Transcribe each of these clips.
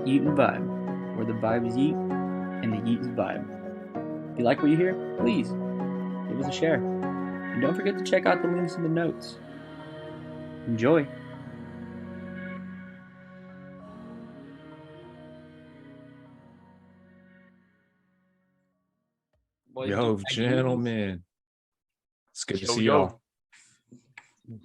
Yeet and Vibe, where the vibe is yeet and the yeet is vibe. If you like what you hear, please give us a share. And don't forget to check out the links in the notes. Enjoy. Boys do Yo, like movies. gentlemen. It's good to Yo, see yo. y'all.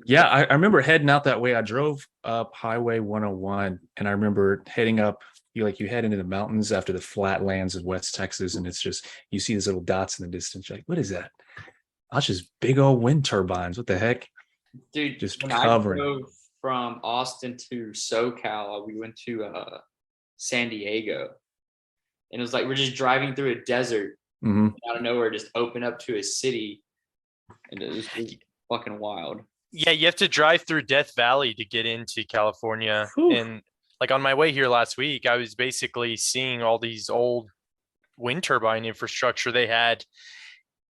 Yeah, I remember heading out that way. I drove up Highway 101 and I remember heading up, you head into the mountains after the flatlands of West Texas, and it's just you see these little dots in the distance. You're like, what is that? That's just big old wind turbines. What the heck? Dude, Just when covering. I drove from Austin to SoCal, we went to San Diego. And it was like we're just driving through a desert Mhm. out of nowhere, just open up to a city. And it was fucking wild. Yeah, you have to drive through Death Valley to get into California. Whew. And like on my way here last week, I was basically seeing all these old wind turbine infrastructure they had.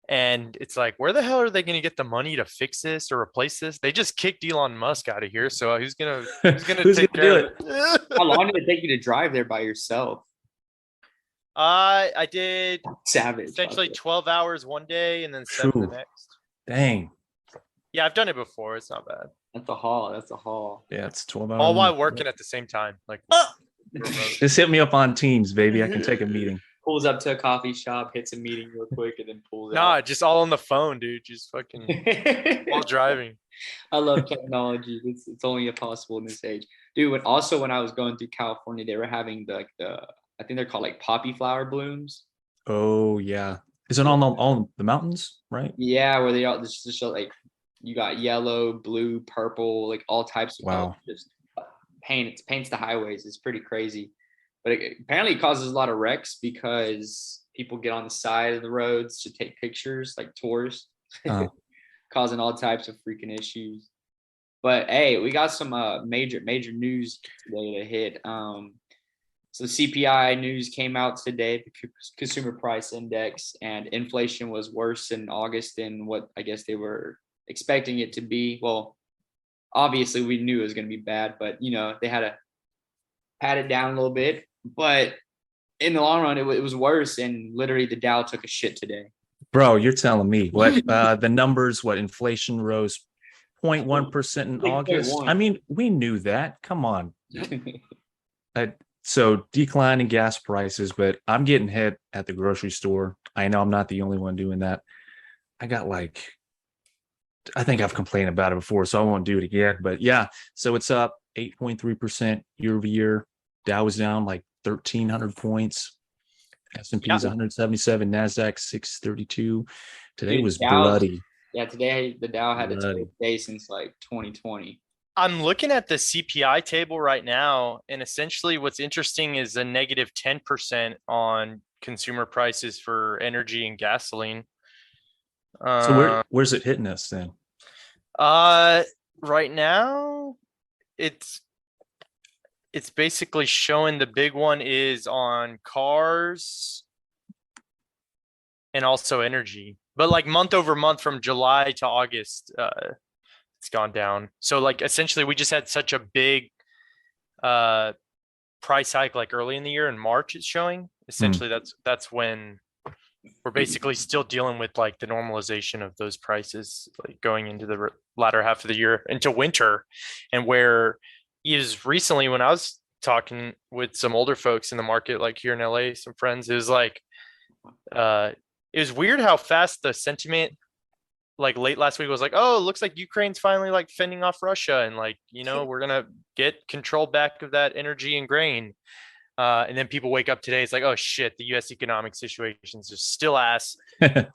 And it's like, where the hell are they going to get the money to fix this or replace this? They just kicked Elon Musk out of here. So who's gonna Who's take gonna care do of it? How long did it take you to drive there by yourself? I did Savage. essentially 12 hours one day and then 7 the Phew. next. Dang. Yeah, I've done it before. It's not bad. That's a haul. That's a haul. Yeah, it's 12 hours. All while working at the same time. Like, Just hit me up on Teams, baby. I can take a meeting. Pulls up to a coffee shop, hits a meeting real quick, and then pulls nah, out. just all on the phone, dude. Just fucking while driving. I love technology. It's only possible in this age, dude. When I was going through California, they were having the I think they're called like poppy flower blooms. Oh yeah. Is it on the mountains, right? Yeah, where they all just show like you got yellow, blue, purple, like all types of Wow. colors. Just paints the highways. It's pretty crazy, but apparently it causes a lot of wrecks because people get on the side of the roads to take pictures, like tourists, causing all types of freaking issues. But hey, we got some major news today to hit. So CPI news came out today, the consumer price index, and inflation was worse in August than what I guess they were expecting it to be. Well, obviously we knew it was going to be bad, but they had to pat it down a little bit. But in the long run, it was worse, and literally the Dow took a shit today. Bro, you're telling me what the numbers, what inflation rose 0.1% in August. 0.1. I mean, we knew that. Come on. So declining gas prices, but I'm getting hit at the grocery store. I know I'm not the only one doing that. I got I think I've complained about it before, so I won't do it again. But yeah, so it's up 8.3% year over year. Dow was down like 1,300 points. S&P's 177, NASDAQ 632. Today was bloody. Yeah, today the Dow had its Bloody. worst day since like 2020. I'm looking at the CPI table right now, and essentially what's interesting is a negative 10% on consumer prices for energy and gasoline. So where's it hitting us then? Right now, it's basically showing the big one is on cars and also energy. But like month over month from July to August, it's gone down. So like essentially we just had such a big price hike like early in the year in March it's showing. Essentially that's when we're basically still dealing with like the normalization of those prices like going into the latter half of the year into winter. And where is recently when I was talking with some older folks in the market like here in LA, some friends, it was like it was weird how fast the sentiment like late last week was like, oh, it looks like Ukraine's finally like fending off Russia and like, we're going to get control back of that energy and grain. And then people wake up today, it's like, oh shit, the US economic situation is just still ass. I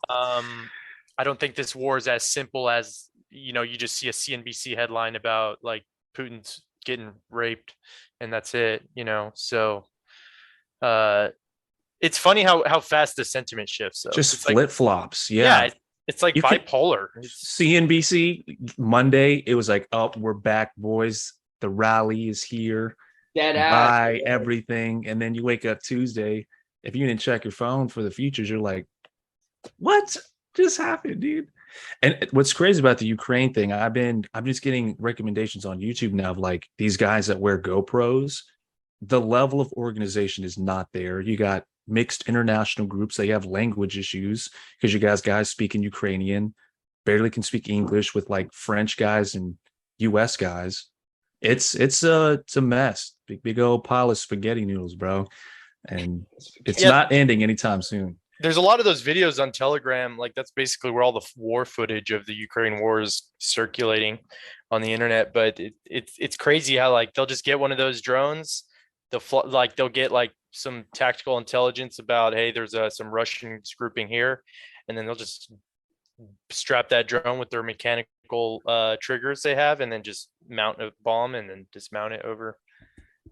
don't think this war is as simple as, you just see a CNBC headline about like Putin's getting raped and that's it, so it's funny how fast the sentiment shifts. So just it's flip flops. Yeah. It's like bipolar. CNBC Monday, it was like, oh, we're back, boys. The rally is here. Buy everything. And then you wake up Tuesday. If you didn't check your phone for the futures, you're like, what just happened, dude? And what's crazy about the Ukraine thing, I'm just getting recommendations on YouTube now of like these guys that wear GoPros the level of organization is not there. You got mixed international groups. They have language issues because you guys speaking Ukrainian, barely can speak English with like French guys and US guys. It's a mess. Big old pile of spaghetti noodles, bro. And it's Yeah. not ending anytime soon. There's a lot of those videos on Telegram. Like that's basically where all the war footage of the Ukraine war is circulating on the internet. But it's crazy how like they'll just get one of those drones. They'll get like some tactical intelligence about, hey, there's some Russians grouping here, and then they'll just strap that drone with their mechanical triggers they have, and then just mount a bomb and then dismount it over.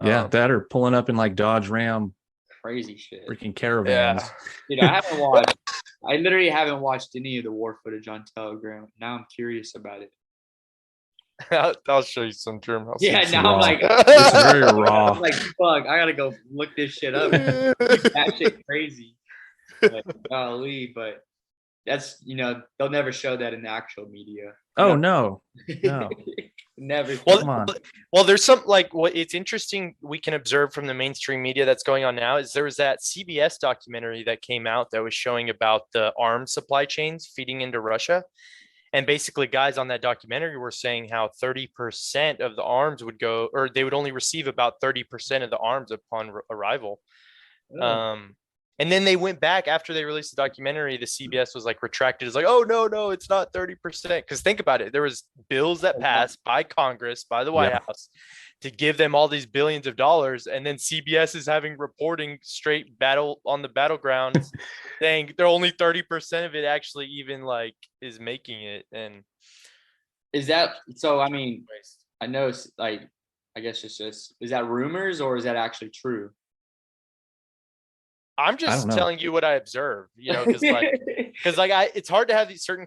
Yeah, that or pulling up in like Dodge Ram Crazy shit. freaking caravans. Yeah. Dude, I literally haven't watched any of the war footage on Telegram. Now I'm curious about it. I'll show you some German. Yeah, now I'm like, It's very raw. I'm like, fuck, I gotta go look this shit up. That shit crazy. Like, golly, but that's, they'll never show that in the actual media. Oh no. Never. Come on. Well, there's some like what it's interesting we can observe from the mainstream media that's going on now is there was that CBS documentary that came out that was showing about the arms supply chains feeding into Russia. And basically guys on that documentary were saying how 30% of the arms would go, or they would only receive about 30% of the arms upon arrival. Oh. And then they went back after they released the documentary. The CBS was like retracted. It's like, oh no, it's not 30%. Because think about it, there was bills that passed by Congress, by the White House, to give them all these billions of dollars, and then CBS is having reporting straight battle on the battlegrounds, saying they're only 30% of it actually even like is making it. And is that so? I mean, I know it's like, I guess it's just, is that rumors or is that actually true? I'm just telling you what I observed, because it's hard to have these certain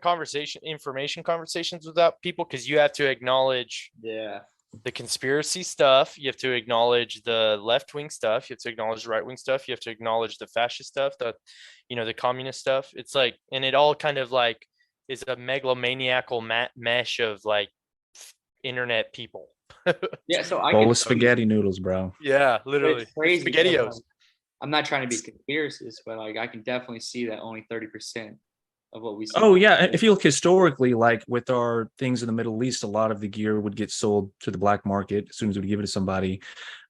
information conversations without people, because you have to acknowledge the conspiracy stuff, you have to acknowledge the left-wing stuff, you have to acknowledge the right-wing stuff, you have to acknowledge the fascist stuff, the communist stuff. It's like, and it all kind of like is a megalomaniacal mesh of like internet people. Yeah, so I bowl of spaghetti noodles, bro. Yeah, literally. It's crazy. SpaghettiOs. I'm not trying to be conspiracist, but like I can definitely see that only 30% of what we see. Oh yeah, if you look historically, like with our things in the Middle East, a lot of the gear would get sold to the black market as soon as we give it to somebody.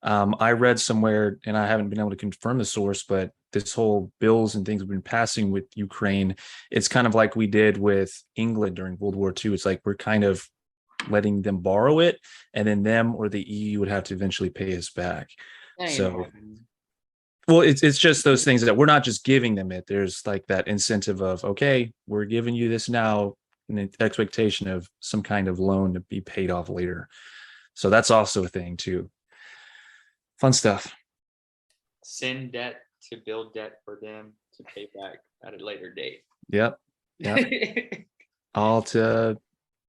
I read somewhere, and I haven't been able to confirm the source, but this whole bills and things we've been passing with Ukraine, it's kind of like we did with England during World War II. It's like we're kind of letting them borrow it, and then them or the EU would have to eventually pay us back. So. Well, it's just those things that we're not just giving them it. There's like that incentive of, okay, we're giving you this now in the expectation of some kind of loan to be paid off later. So that's also a thing too. Fun stuff. Send debt to build debt for them to pay back at a later date. Yep. All to.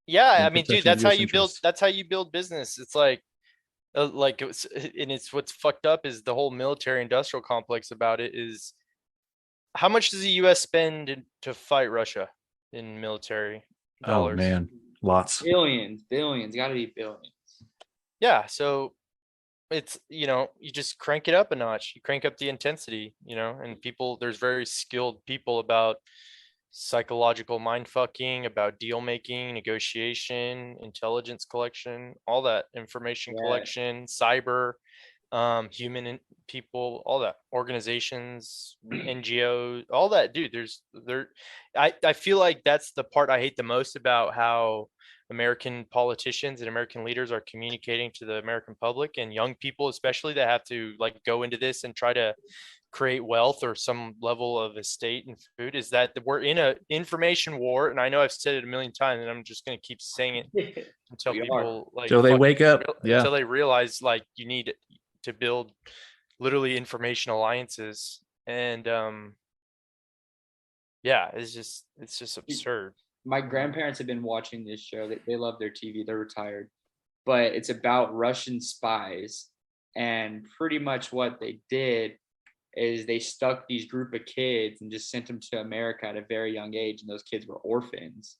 Yeah, I mean, dude, that's how you build. That's how you build business. It's like it's what's fucked up is the whole military industrial complex about it is how much does the US spend to fight Russia in military dollars? Oh man, lots. Billions, gotta be billions. Yeah, so it's, you just crank it up a notch, you crank up the intensity, and there's very skilled people about psychological mind fucking, about deal making, negotiation, intelligence collection, all that information collection, cyber, human people, all that, organizations, NGOs, all that, dude. I feel like that's the part I hate the most about how American politicians and American leaders are communicating to the American public and young people, especially, that have to like go into this and try to create wealth or some level of estate and food, is that we're in an information war. And I know I've said it a million times, and I'm just going to keep saying it until people until they wake up, until they realize like you need to build literally information alliances. And it's just absurd. My grandparents have been watching this show. They love their TV. They're retired, but it's about Russian spies, and pretty much what they did is they stuck these group of kids and just sent them to America at a very young age, and those kids were orphans.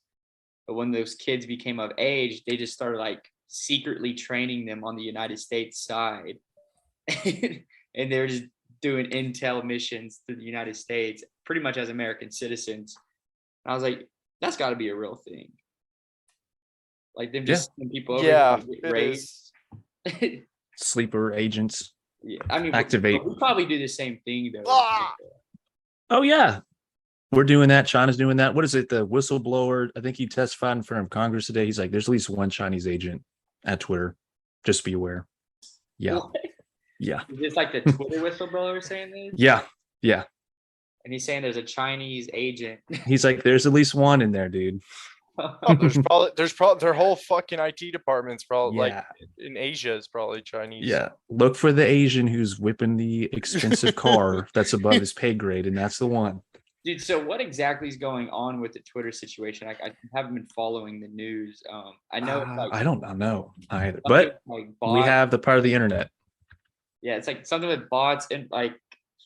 But when those kids became of age, they just started like secretly training them on the United States side and they're just doing intel missions to the United States, pretty much as American citizens. And I was like, that's got to be a real thing. Like them just sending people over Yeah, to get it raised. is. Sleeper agents. Yeah, I mean, Activate. we probably do the same thing though. Ah! Oh yeah, we're doing that. China's doing that. What is it? The whistleblower. I think he testified in front of Congress today. He's like, there's at least one Chinese agent at Twitter. Just be aware. Yeah. What? Yeah. Is this like the Twitter whistleblower saying this? Yeah. Yeah. And he's saying there's a Chinese agent. He's like, there's at least one in there, dude. Oh, there's probably their whole fucking IT department's probably Yeah. like in Asia is probably Chinese. Yeah. Look for the Asian who's whipping the expensive car that's above his pay grade, and that's the one. Dude, so what exactly is going on with the Twitter situation? I haven't been following the news. I know it's like I don't know either, something but like we bots. have the part of the internet. Yeah, it's like something with bots and like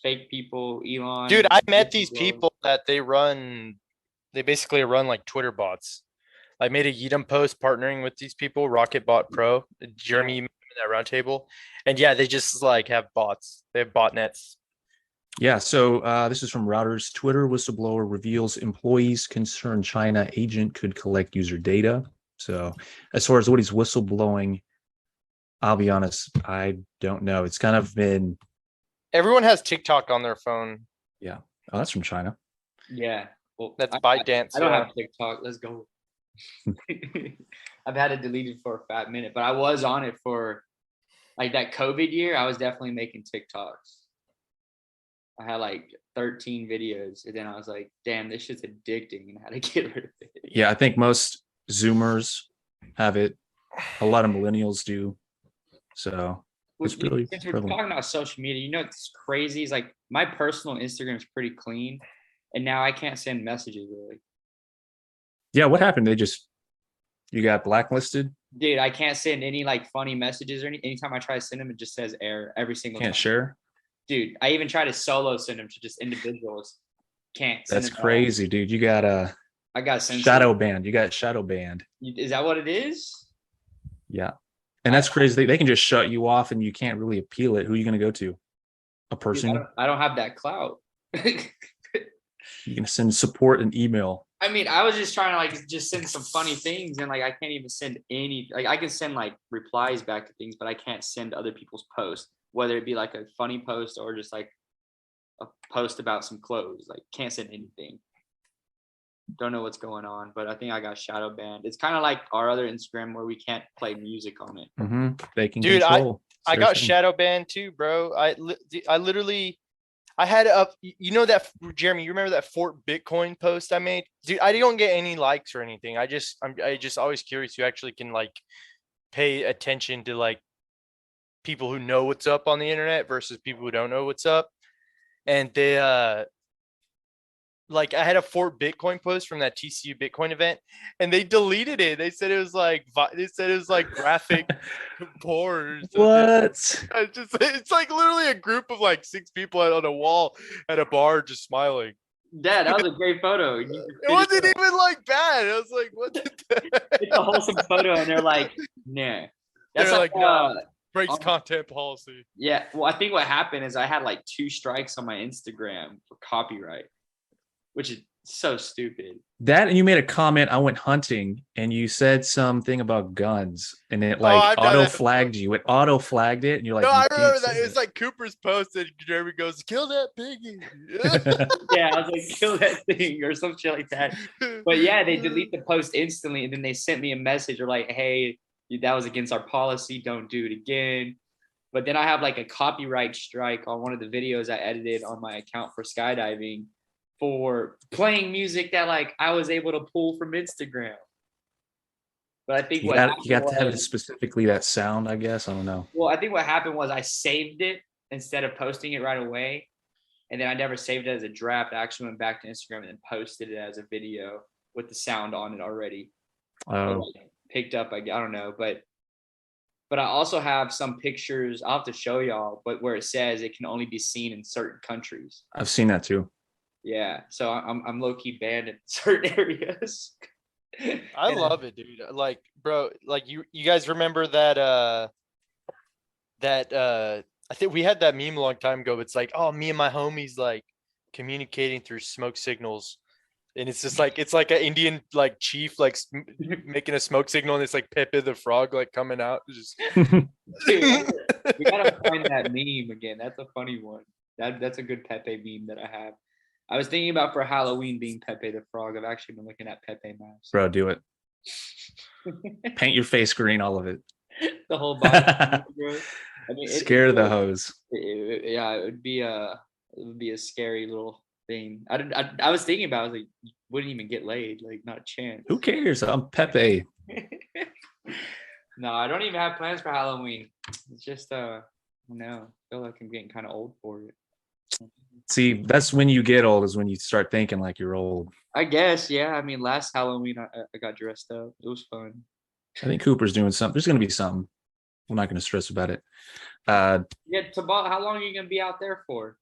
fake people, Elon. Dude, I met these people that they basically run like Twitter bots. I made a Yeetum post partnering with these people, Rocketbot Pro, Jeremy in that roundtable. And yeah, they just like have bots. They have botnets. Yeah, so this is from Routers. Twitter whistleblower reveals employees concerned China agent could collect user data. So as far as what he's whistleblowing, I'll be honest, I don't know. It's kind of been... Everyone has TikTok on their phone. Yeah. Oh, that's from China. Yeah. Well, That's ByteDance. I don't have TikTok. Let's go. I've had it deleted for a fat minute, but I was on it for like that COVID year. I was definitely making TikToks. I had like 13 videos, and then I was like, damn, this shit's addicting, and I had to get rid of it. Yeah, I think most Zoomers have it. A lot of millennials do. So it's really Since we're prevalent. talking about social media, you know what's crazy is like my personal Instagram is pretty clean, and now I can't send messages really. Yeah, what happened? You got blacklisted? Dude, I can't send any like funny messages or anytime I try to send them, it just says error every single time. Can't share? Dude, I even try to solo send them to just individuals. Can't send That's them crazy, dude. You got a I got send shadow banned. You got shadow banned. Is that what it is? Yeah. And that's crazy. They can just shut you off and you can't really appeal it. Who are you going to go to? A person? Dude, I don't have that clout. You can send support an email. I mean, I was just trying to like just send some funny things, and like I can't even send any. Like I can send like replies back to things, but I can't send other people's posts, whether it be like a funny post or just like a post about some clothes. Like can't send anything. Don't know what's going on, but I think I got shadow banned. It's kind of like our other Instagram where we can't play music on it. Mm-hmm. They can Dude, control. I got shadow banned too, bro. I literally, I had up, you know that, Jeremy, you remember that Fort Bitcoin post I made? Dude, I don't get any likes or anything. I just always curious who actually can like pay attention to like people who know what's up on the internet versus people who don't know what's up. And they, like I had a Fort Bitcoin post from that TCU Bitcoin event, and they deleted it. They said it was like graphic porn. What? It's like literally a group of like 6 people on a wall at a bar just smiling. Dad, that was a great photo. It wasn't even like bad. I was like, what the It's a wholesome photo, and they're like, nah. That's They're like, like, nah, breaks content policy. yeah. Well, I think what happened is I had like 2 strikes on my Instagram for copyright, which is so stupid. That, and you made a comment. I went hunting and you said something about guns, and it like I've done auto that. flagged you. It auto flagged it, and you're like, No, you I can't remember say that. It was like Cooper's post, and Jeremy goes, "Kill that piggy." Yeah, I was like, kill that thing or some shit like that. But yeah, they delete the post instantly, and then they sent me a message or like, hey, that was against our policy. Don't do it again. But then I have like a copyright strike on one of the videos I edited on my account for skydiving for playing music that like I was able to pull from Instagram. But I think you got to have it specifically that sound, I guess. I don't know. Well, I think what happened was I saved it instead of posting it right away. And then I never saved it as a draft. I actually went back to Instagram and then posted it as a video with the sound on it already. Like, picked up, I don't know. But I also have some pictures. I'll have to show y'all, but where it says it can only be seen in certain countries. I've seen that too. Yeah. So I'm low key banned in certain areas. I love it, dude. Like, bro, like you guys remember that I think we had that meme a long time ago. It's like, oh, me and my homies like communicating through smoke signals. And it's just like, it's like an Indian like chief, like making a smoke signal, and it's like Pepe the Frog, like coming out. Just Dude, we gotta find that meme again. That's a funny one. That's a good Pepe meme that I have. I was thinking about for Halloween being Pepe the Frog. I've actually been looking at Pepe maps. Bro, do it. Paint your face green, all of it. The whole body. Bro. I mean, Scare the hose. Yeah, it would be a scary little thing. I was thinking about it, I was like, you wouldn't even get laid, like not a chance. Who cares? I'm Pepe. No, I don't even have plans for Halloween. It's just no, I feel like I'm getting kind of old for it. See, that's when you get old, is when you start thinking like you're old. I guess, yeah. I mean, last Halloween I got dressed up. It was fun. I think Cooper's doing something. There's going to be something. I'm not going to stress about it. Yeah, Tabal, how long are you going to be out there for?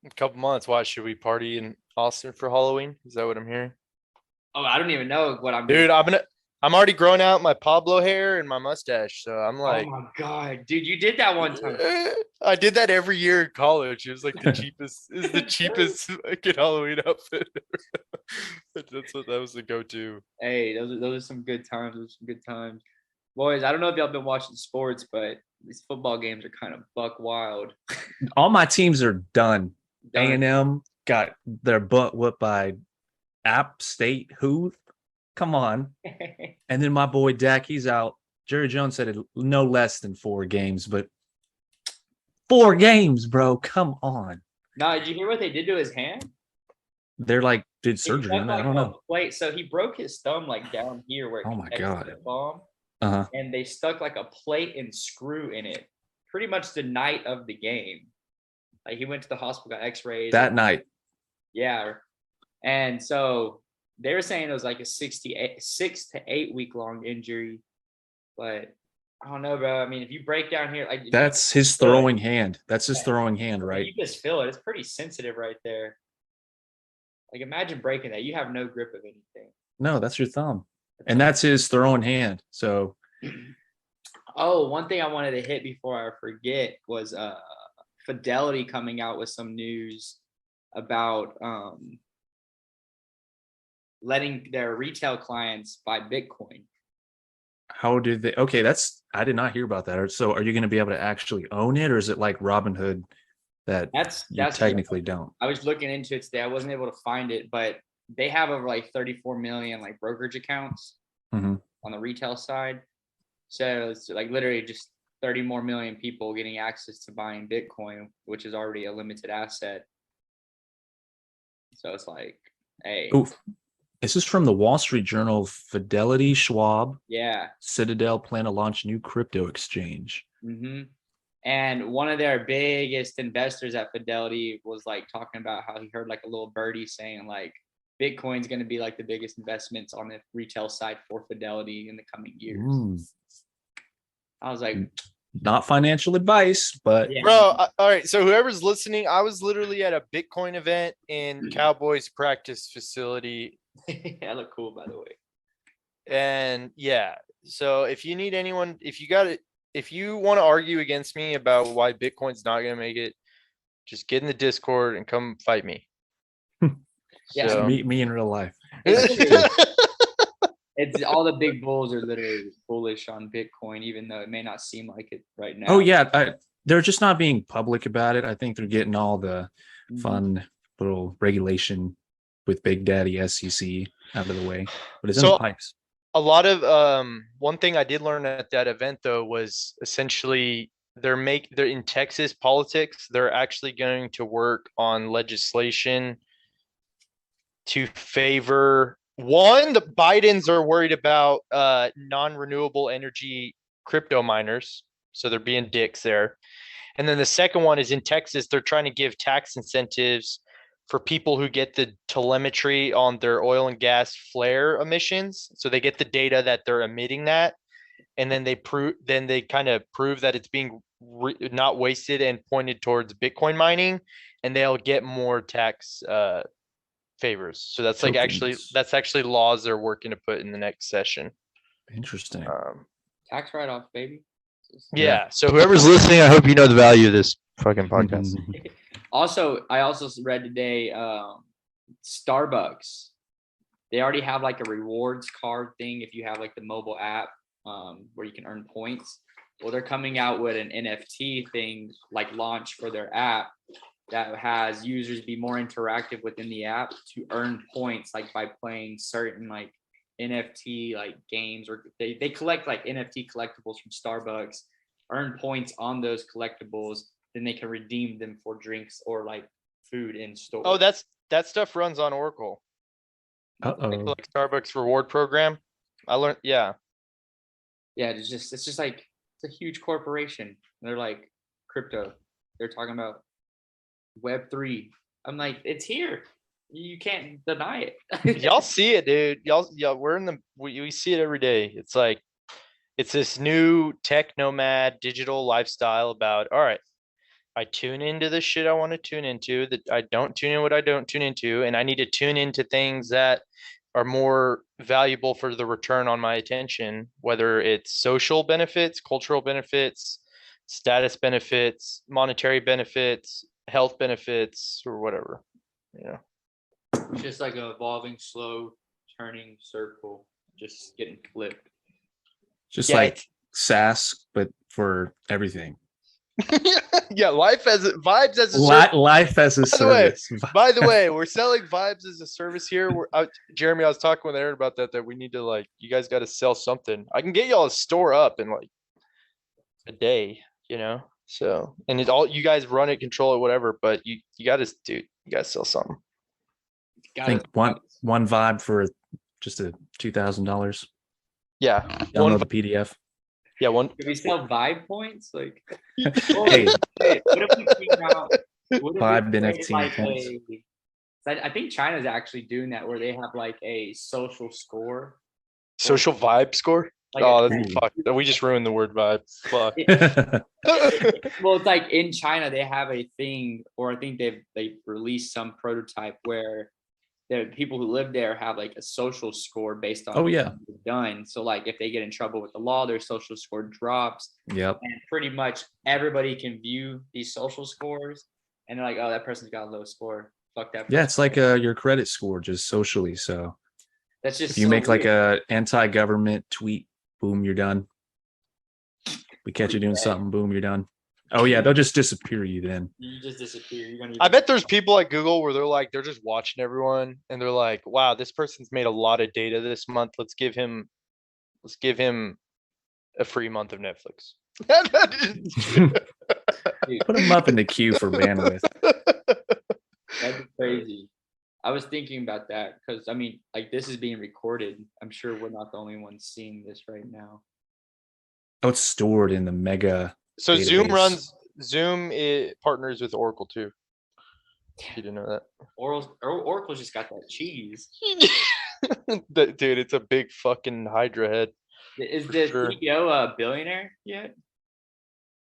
a couple months. Why should we party in Austin for Halloween? Is that what I'm hearing? Oh, I don't even know what I'm Dude, I'm already growing out my Pablo hair and my mustache. So I'm like, oh my God, dude, you did that one time. I did that every year in college. It was like the cheapest, is the cheapest fucking Halloween outfit. That was the go-to. Hey, those are some good times. Those are some good times. Boys, I don't know if y'all been watching sports, but these football games are kind of buck wild. All my teams are done. Done. A&M got their butt whooped by App State. Who? Come on. And then my boy Dak, he's out. Jerry Jones said it no less than 4 games, but 4 games, bro. Come on. Now, did you hear what they did to his hand? They're like, did surgery on that? I don't know. Plate. So he broke his thumb like down here where it Oh my connects to God. the bomb. Uh-huh. And they stuck like a plate and screw in it pretty much the night of the game. Like he went to the hospital, got x-rays. That night. Yeah. And so they were saying it was like a 6 to 8 week long injury. But I don't know, bro. I mean, if you break down here, like That's his throwing hand. That's his throwing hand, right? You just feel it. It's pretty sensitive right there. Like imagine breaking that. You have no grip of anything. No, that's your thumb. And that's his throwing hand. So oh, one thing I wanted to hit before I forget was Fidelity coming out with some news about letting their retail clients buy Bitcoin. how did they? Okay, I did not hear about that. So are you going to be able to actually own it, or is it like Robinhood that That's technically don't? I was looking into it today. I wasn't able to find it, but they have over like 34 million like brokerage accounts Mhm. on the retail side. So it's like literally just 30 more million people getting access to buying Bitcoin, which is already a limited asset. So it's like, hey, Oof. This is from the Wall Street Journal. Fidelity, Schwab, yeah. Citadel plan to launch new crypto exchange. Mm-hmm. And one of their biggest investors at Fidelity was like talking about how he heard like a little birdie saying like Bitcoin's going to be like the biggest investments on the retail side for Fidelity in the coming years. I was like, not financial advice, but yeah. Bro, all right. So whoever's listening, I was literally at a Bitcoin event in Cowboys practice facility. That looked cool, by the way. And yeah, so if you need anyone, if you want to argue against me about why Bitcoin's not going to make it, just get in the Discord and come fight me. Yeah. So- meet me in real life. It's all the big bulls are literally bullish on Bitcoin, even though it may not seem like it right now. Oh yeah, they're just not being public about it. I think they're getting all the fun little regulation with Big Daddy SEC out of the way, but it's in the pipes. A lot of one thing I did learn at that event though was essentially they're in Texas politics, they're actually going to work on legislation to favor the Bidens are worried about non-renewable energy crypto miners, so they're being dicks there. And then the second one is in Texas, they're trying to give tax incentives for people who get the telemetry on their oil and gas flare emissions. So they get the data that they're emitting that, and then they kind of prove that it's being not wasted and pointed towards Bitcoin mining, and they'll get more tax favors. So that's like actually laws they're working to put in the next session. Interesting. Tax write-off, baby. Yeah. So whoever's listening, I hope you know the value of this fucking podcast. Also, I also read today, Starbucks, they already have like a rewards card thing if you have like the mobile app, where you can earn points. Well, they're coming out with an NFT thing, like launch for their app, that has users be more interactive within the app to earn points, like by playing certain like NFT like games, or they collect like NFT collectibles from Starbucks, earn points on those collectibles, then they can redeem them for drinks or like food in store. Oh, that stuff runs on Oracle. Like Starbucks reward program. I learned, yeah. Yeah, it's just like, it's a huge corporation. They're like crypto. They're talking about Web3. I'm like, it's here. You can't deny it. Y'all see it, dude. Y'all, we see it every day. It's like, it's this new tech nomad digital lifestyle about, all right, I tune into the shit I want to tune into, that I don't tune in what I don't tune into. And I need to tune into things that are more valuable for the return on my attention, whether it's social benefits, cultural benefits, status benefits, monetary benefits, health benefits, or whatever, you know. It's just like an evolving, slow turning circle, just getting flipped. Just Yeah, like SaaS, but for everything. Yeah, life as vibes as a Life as a service. By the way, we're selling vibes as a service here. Jeremy, I was talking with Aaron about that we need to, like, you guys got to sell something. I can get y'all a store up in like a day, you know. So, and it all, you guys run it, control it, whatever. But you got to, dude, you got to sell something. I think one vibe for just a $2,000. Yeah, Download the PDF. Yeah, one. Can we sell vibe points? Like, Hey, what if we figure out Vibe NFT like points. I think China's actually doing that, where they have like a social score. Social vibe score. Like Oh, that's fuck. We just ruined the word vibe. Fuck. Well, it's like in China they have a thing, or I think they've released some prototype where the people who live there have like a social score based on what they've done. So like if they get in trouble with the law, their social score drops. Yep. And pretty much everybody can view these social scores, and they're like, oh, that person's got a low score. Fuck that. Yeah, it's like your credit score just socially. So that's just if you make like a anti-government tweet, boom, you're done. We catch you doing something, boom, you're done. Oh yeah, they'll just disappear you then. You just disappear. You're gonna. I bet there's people at Google where they're just watching everyone and they're like, wow, this person's made a lot of data this month. Let's give him a free month of Netflix. Put them up in the queue for bandwidth. That'd be crazy. I was thinking about that because I mean, like, this is being recorded. I'm sure we're not the only ones seeing this right now. Oh, it's stored in the mega. So database. Zoom it partners with Oracle too. You didn't know that? Oracle's just got that cheese. Dude, it's a big fucking Hydra head. Is the CEO a billionaire yet?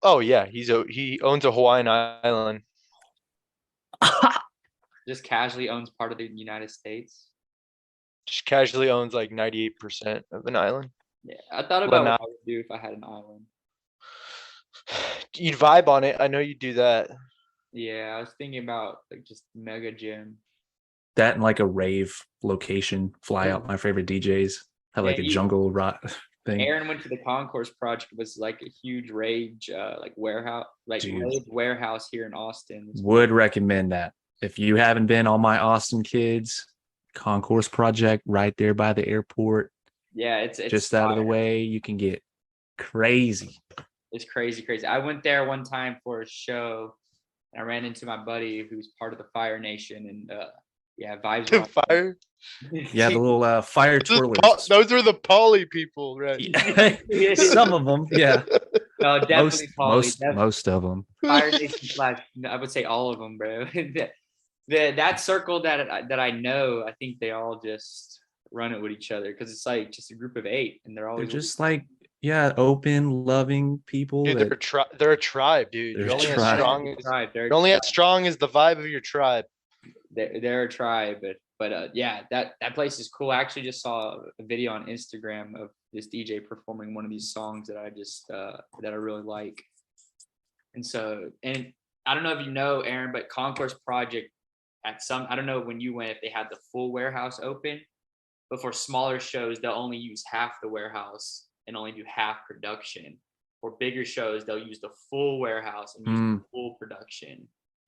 Oh yeah, he owns a Hawaiian island. Just casually owns part of the United States. Just casually owns like 98% of an island. Yeah, I thought about what I would do if I had an island. You'd vibe on it. I know you'd do that. Yeah, I was thinking about like just mega gym. That and like a rave location. Fly out my favorite DJs. Have like a jungle rot thing. Aaron went to the Concourse Project. It was like a huge rage, like warehouse, like rave warehouse here in Austin. Would recommend that. If you haven't been, all my Austin kids, Concourse Project right there by the airport. Yeah, it's just out of the way. You can get crazy. It's crazy. I went there one time for a show, and I ran into my buddy who's part of the Fire Nation, and vibes. The fire. Yeah, the little fire twirlers. Those are the poly people, right? Some of them, yeah. No, definitely most of them. Fire Nation I would say all of them, bro. That circle that I know, I think they all just run it with each other because it's like just a group of 8, and they're just like open, loving people. Dude, they're a tribe, dude. You're only as strong as the vibe of your tribe. They're a tribe, but yeah, that place is cool. I actually just saw a video on Instagram of this DJ performing one of these songs that I just that I really like. And so, and I don't know if you know, Aaron, but Concourse Project I don't know when you went if they had the full warehouse open, but for smaller shows they'll only use half the warehouse and only do half production. For bigger shows they'll use the full warehouse and use the full production.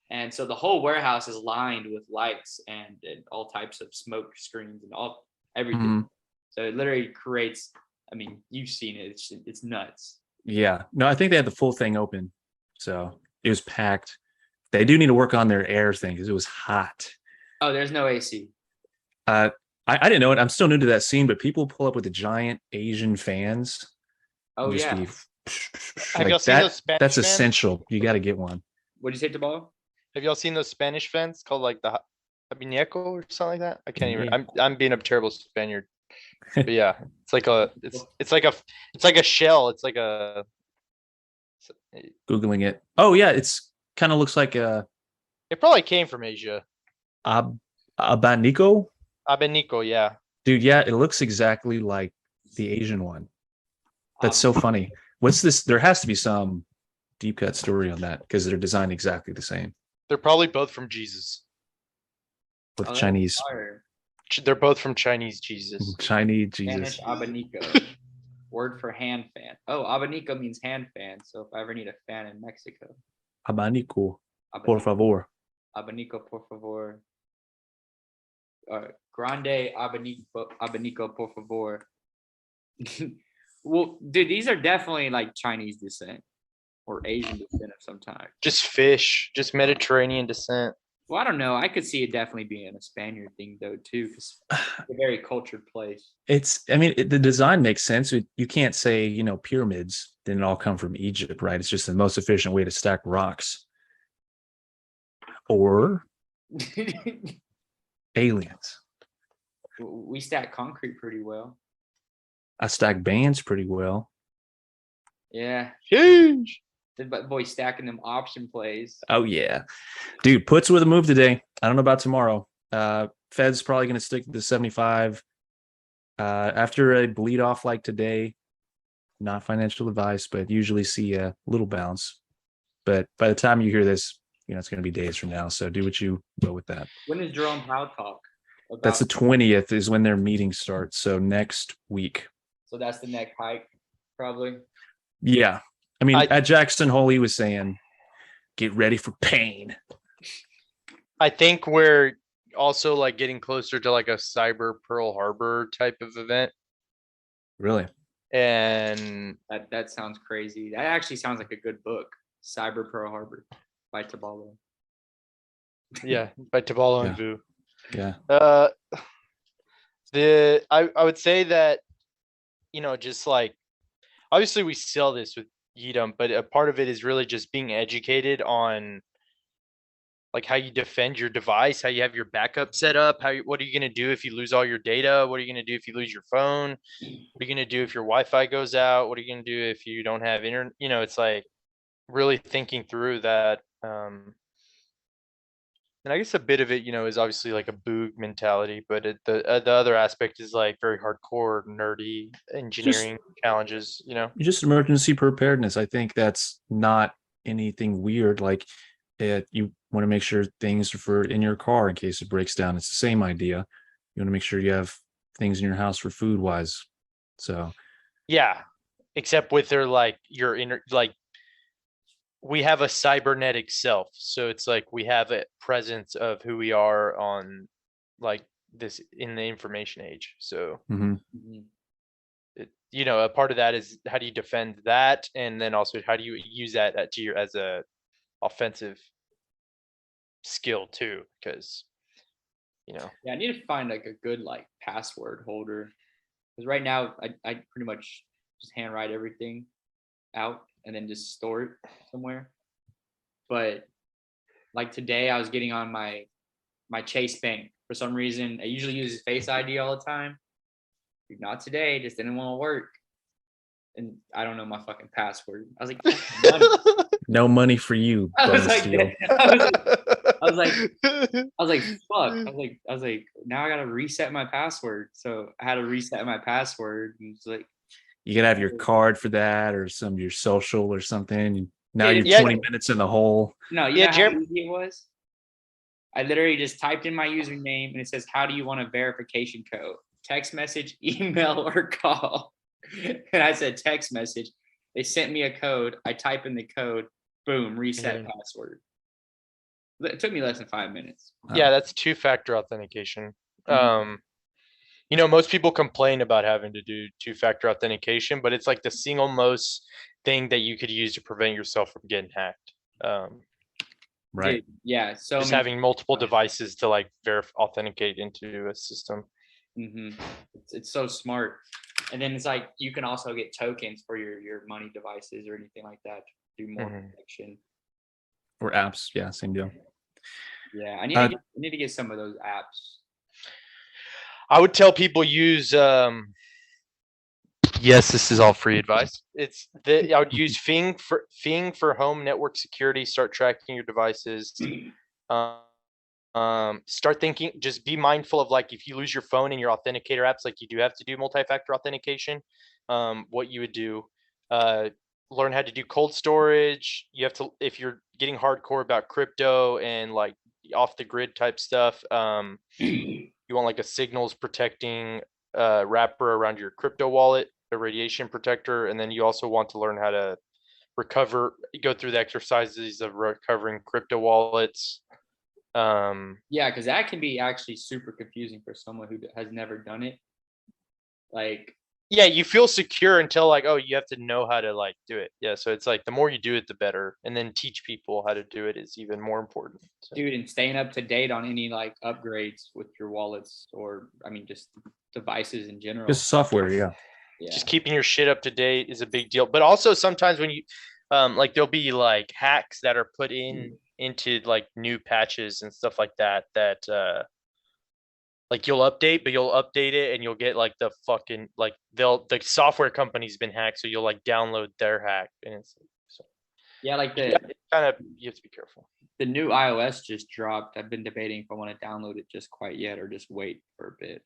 And so the whole warehouse is lined with lights and all types of smoke screens and everything. So it literally creates, I mean, you've seen it. It's nuts. Yeah. No, I think they had the full thing open. So it was packed. They do need to work on their air thing because it was hot. Oh, there's no AC. I didn't know it. I'm still new to that scene, but people pull up with the giant Asian fans. Oh, yeah. Have y'all seen those Spanish That's fans? essential. You got to get one. What'd you say, Tabalo? Have y'all seen those Spanish fans called like the Habineco or something like that? I can't even. I'm being a terrible Spaniard. But yeah, it's like a shell. It's like a. Googling it. Oh yeah, it's kind of looks like a. It probably came from Asia. Abanico. Abanico, yeah. Dude, yeah, it looks exactly like the Asian one. That's so funny. What's this? There has to be some deep cut story on that because they're designed exactly the same. They're probably both from Jesus. With Chinese. They're both from Chinese Jesus. Chinese Jesus. Spanish abanico. Word for hand fan. Oh, abanico means hand fan. So if I ever need a fan in Mexico. Abanico, por favor. Abanico, por favor. Grande abanico, por favor. Well, dude, these are definitely like Chinese descent or Asian descent of some type. Just fish, just Mediterranean descent. Well, I don't know. I could see it definitely being a Spaniard thing though too, because it's a very cultured place. The design makes sense. You can't say, pyramids didn't all come from Egypt, right? It's just the most efficient way to stack rocks. Or aliens. We stack concrete pretty well. I stack bands pretty well. Yeah. Huge. But boy, stacking them option plays. Oh yeah, dude. Puts with a move today. I don't know about tomorrow. Fed's probably going to stick to the 75. After a bleed off like today, not financial advice, but usually see a little bounce. But by the time you hear this, it's going to be days from now. So do what you will with that. When is Jerome Powell talk? That's the 20th is when their meeting starts. So next week. So that's the next hike, probably. Yeah. I mean, at Jackson Hole, he was saying, get ready for pain. I think we're also like getting closer to like a cyber Pearl Harbor type of event. Really? And that sounds crazy. That actually sounds like a good book, Cyber Pearl Harbor by Tabalo. Yeah, by Tabalo and Vu. Yeah. I would say that, just like, obviously we sell this with Yeedom, but a part of it is really just being educated on like how you defend your device, how you have your backup set up, what are you going to do if you lose all your data? What are you going to do if you lose your phone? What are you going to do if your Wi-Fi goes out? What are you going to do if you don't have internet? It's like really thinking through that. And I guess a bit of it, is obviously like a boog mentality, but the other aspect is like very hardcore, nerdy engineering challenges, Just emergency preparedness. I think that's not anything weird. Like you want to make sure things are in your car in case it breaks down. It's the same idea. You want to make sure you have things in your house for food wise. So yeah, except with their like your inner we have a cybernetic self. So it's like we have a presence of who we are on like this in the information age. So, a part of that is how do you defend that? And then also how do you use that as a offensive skill too? Because, Yeah, I need to find like a good like password holder. Because right now I pretty much just handwrite everything out and then just store it somewhere. But like today I was getting on my Chase Bank for some reason. I usually use Face ID all the time. Not today, just didn't want to work. And I don't know my fucking password. I was like, money. No money for you. I was like, fuck. I was like, now I gotta reset my password. So I had to reset my password and it's like You could have your card for that or some your social or something. Now you're Yeah. 20 minutes in the hole. No, you Yeah, know how Jeremy- easy it was? I literally just typed in my username and it says, how do you want a verification code? Text message, email, or call? And I said text message. They sent me a code. I type in the code, boom, reset password. It took me less than 5 minutes. Yeah, that's two-factor authentication. Mhm. You know, most people complain about having to do two-factor authentication, but it's like the single most thing that you could use to prevent yourself from getting hacked. Right. Dude, yeah. So Just many- having multiple devices to like authenticate into a system. It's so smart. And then it's like you can also get tokens for your money devices or anything like that to do more protection. Or apps. Yeah, same deal. Yeah, I need to get some of those apps. I would tell people use yes, this is all free advice. I would use Fing for home network security, start tracking your devices. Start thinking, just be mindful of like if you lose your phone in your authenticator apps, like you do have to do multi-factor authentication. What you would do, learn how to do cold storage. You have to, if you're getting hardcore about crypto and like off the grid type stuff, you want like a signals protecting wrapper around your crypto wallet, a radiation protector, and then you also want to learn how to go through the exercises of recovering crypto wallets. Yeah, because that can be actually super confusing for someone who has never done it. Like, yeah, you feel secure until like, oh, you have to know how to like do it. Yeah, so it's like the more you do it, the better, and then teach people how to do it is even more important. So. Dude, and staying up to date on any like upgrades with your wallets, or I mean, just devices in general. Just software, yeah. Just keeping your shit up to date is a big deal. But also sometimes when you like there'll be like hacks that are put into like new patches and stuff like that like you'll update it and you'll get like the fucking like the software company's been hacked, so you'll like download their hack and it's so yeah, like kind of you have to be careful. The new iOS just dropped. I've been debating if I want to download it just quite yet or just wait for a bit.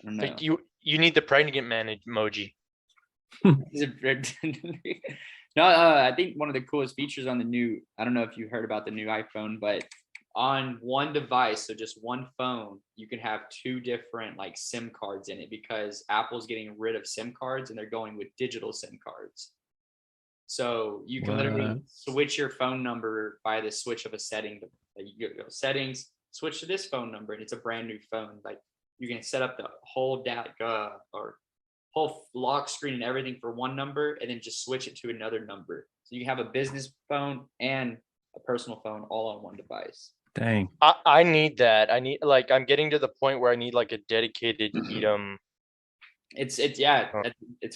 I don't know. Like you need the pregnant man emoji. No, I think one of the coolest features on the new, I don't know if you heard about the new iPhone, but on one device, so just one phone, you can have two different like SIM cards in it because Apple's getting rid of SIM cards and they're going with digital SIM cards. So you can literally switch your phone number by the switch of a setting. You go settings, switch to this phone number, and it's a brand new phone. Like you can set up the whole whole lock screen and everything for one number, and then just switch it to another number. So you can have a business phone and a personal phone all on one device. Dang. I need that. I'm getting to the point where I need like a dedicated Edom. It's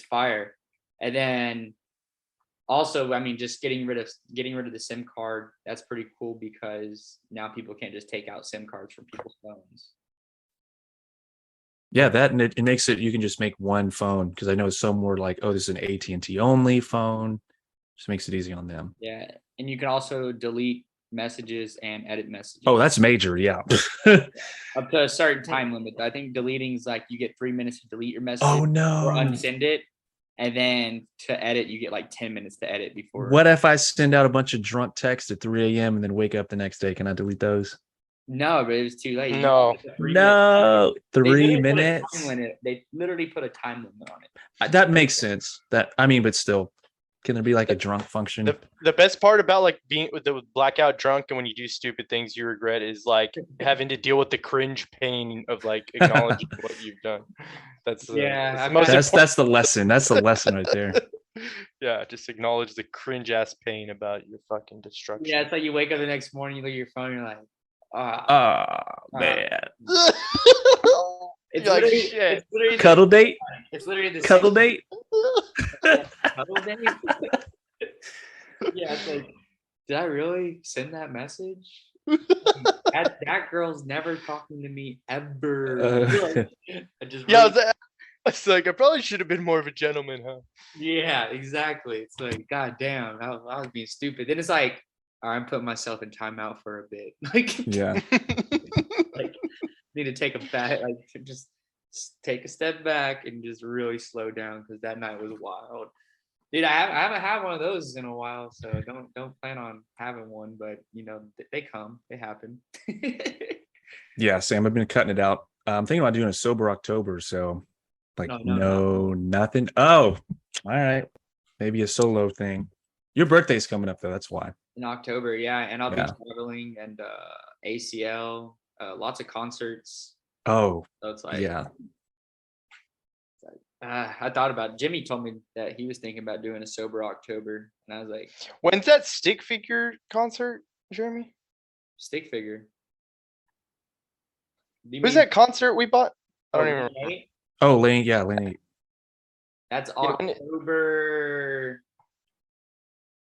fire. And then also, I mean, just getting rid of the SIM card, that's pretty cool because now people can't just take out SIM cards from people's phones. Yeah, that and it makes it you can just make one phone because I know some were like, oh, this is an AT&T only phone. Just makes it easy on them. Yeah, and you can also delete messages and edit messages. Oh, that's major, yeah. Up to a certain time limit. I think deleting is like you get 3 minutes to delete your message. Oh no. Or unsend it, and then to edit you get like 10 minutes to edit before. What if I send out a bunch of drunk texts at 3 a.m. and then wake up the next day? Can I delete those? No, but it was too late. No, 3 minutes. They literally put a time limit on it. That makes sense. But still, can there be like a drunk function? The best part about like being with the blackout drunk and when you do stupid things you regret is like having to deal with the cringe pain of like acknowledging what you've done. That's the lesson. That's the lesson right there. Yeah, just acknowledge the cringe ass pain about your fucking destruction. Yeah, it's like you wake up the next morning, you look at your phone, you're like, man. It's like, literally, shit. it's literally Cuddle date. It's literally the Cuddle date. Cuddle date. Yeah, it's like, did I really send that message? That girl's never talking to me ever. It's like I probably should have been more of a gentleman, huh? Yeah, exactly. It's like, god damn, I was being stupid. Then it's like, all right, I'm putting myself in timeout for a bit. Like, yeah. like need to take a bath, like just take a step back and just really slow down because that night was wild. Dude, I haven't had one of those in a while, so don't plan on having one. But they come, they happen. Yeah, Sam, I've been cutting it out. I'm thinking about doing a sober October, so like No. nothing. Oh, all right, maybe a solo thing. Your birthday's coming up though, that's why. In October, yeah, and I'll be Yeah. traveling and ACL, lots of concerts. Oh, So it's like, yeah. I thought about it. Jimmy told me that he was thinking about doing a sober October, and I was like, When's that stick figure concert, Jeremy? stick figure. Who's that concert we bought? I don't even remember. Oh, Lane, yeah, Lane. That's Yeah, when October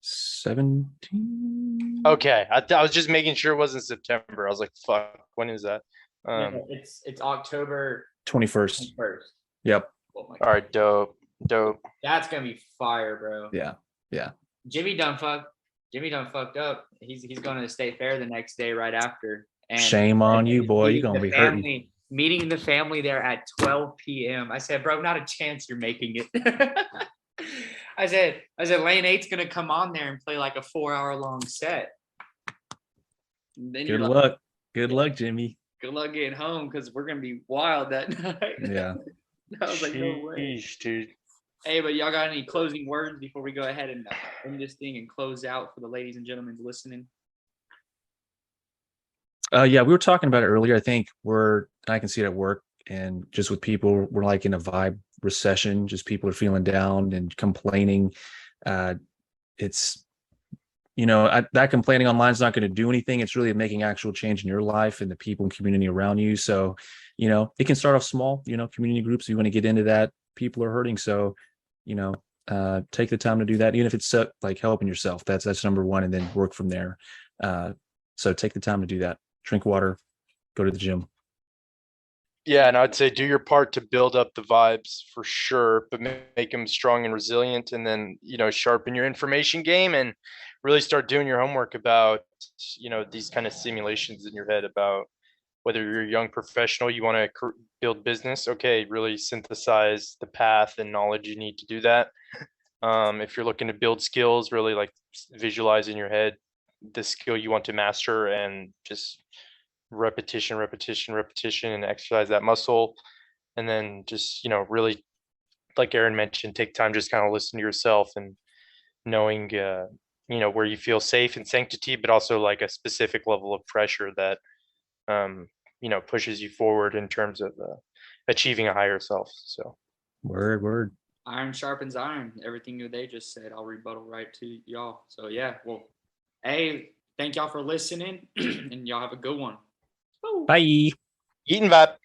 17. Okay, I was just making sure it wasn't September. I was like, fuck, when is that? no, it's October 21st. 1st. Yep. Oh my All right, dope. That's gonna be fire, bro. Yeah. Jimmy done fucked up. He's going to the state fair the next day right after. And Shame on you, boy. You're gonna be hurting. Meeting the family there at 12 p.m. I said, bro, not a chance you're making it. I said, Lane 8's gonna come on there and play like a 4-hour long set. Then Good luck. Good luck, Jimmy. Good luck getting home because we're gonna be wild that night. Yeah. I was like, no way. Sheesh, dude. Hey, but y'all got any closing words before we go ahead and end this thing and close out for the ladies and gentlemen listening? Yeah, we were talking about it earlier. I think I can see it at work and just with people, we're like in a vibe recession, just people are feeling down and complaining. It's, that complaining online is not going to do anything. It's really making actual change in your life and the people and community around you. So, it can start off small, community groups. You want to get into that. People are hurting. So, take the time to do that. Even if it's like helping yourself, that's number one, and then work from there. So take the time to do that. Drink water, go to the gym. Yeah, and I'd say do your part to build up the vibes for sure, but make them strong and resilient, and then sharpen your information game and really start doing your homework about these kind of simulations in your head about whether you're a young professional, you want to build business. Okay, really synthesize the path and knowledge you need to do that. If you're looking to build skills, really like visualize in your head the skill you want to master and just repetition and exercise that muscle. And then just really, like Aaron mentioned, take time, just kind of listen to yourself and knowing where you feel safe and sanctity, but also like a specific level of pressure that pushes you forward in terms of achieving a higher self. So word. Iron sharpens iron. Everything they just said, I'll rebuttal right to y'all. So yeah, well, hey, thank y'all for listening and y'all have a good one. Bye. Eating vibe.